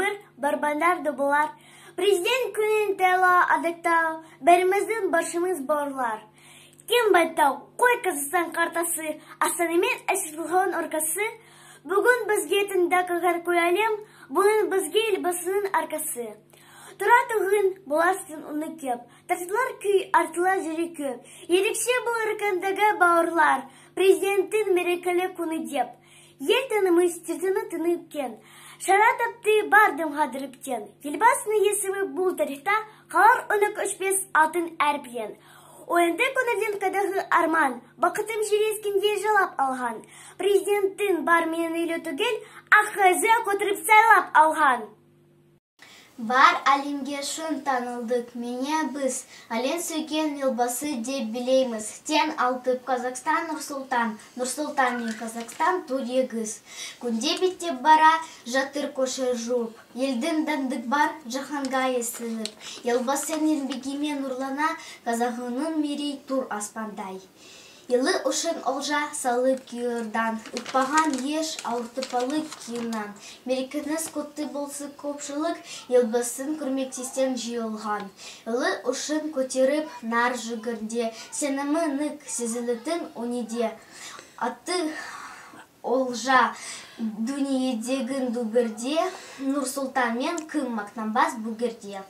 бір барбандар да болар. Президент күнін тәла адықтау, бәріміздің башымыз борлар. Кем байтау, қой Қазақстан картасы, астанымен әшілған оркасы. Бүгін бізге тында қығар көйлем, бұның бізге елбасының аркасы. Тұра тұғын боласын ұны кеп, тартылар күй артыла жүрі көп. Ерекше бұл ырқандағы бауырлар, президенттің мерекелі күні деп. Ел тынымыз тіртіні тынып кен. Шара тапты бардым қадырып кен. Елбасының есімі бұл тарихта қалар 13-5 алтын әрпен. Ойынды күнерден қадағы арман, бақытым желескенде жалап алған. Президенттің бар менен үйлі түгел, аққазы көтіріп сайлап алған. Бар әлемге шын танылдық, мене біз, әлен сөйген елбасы деп білейміз. Тен алтып Қазақстан Нұрсұлтан, Нұрсұлтан мен Қазақстан турегіз. Күнде беттеп бара, жатыр көші жұп. Елдің дандық бар, жаханға есіліп. Елбасын еңбегімен ұрлана, Қазағының мерей тур аспандай. Елі ұшын олжа салып күйірдан, ұтпаған еш ауыртыпалық күйінан. Мерекіңіз көтті болсы көпшілік, елбасын көрмектестен жиылған. Елі ұшын көтеріп нар жүгірде, сенімі нық сезілітін өнеде. Аты олжа дүниедегін дүбірде, Нұрсұлтан мен кім мақтанбас бүгірде.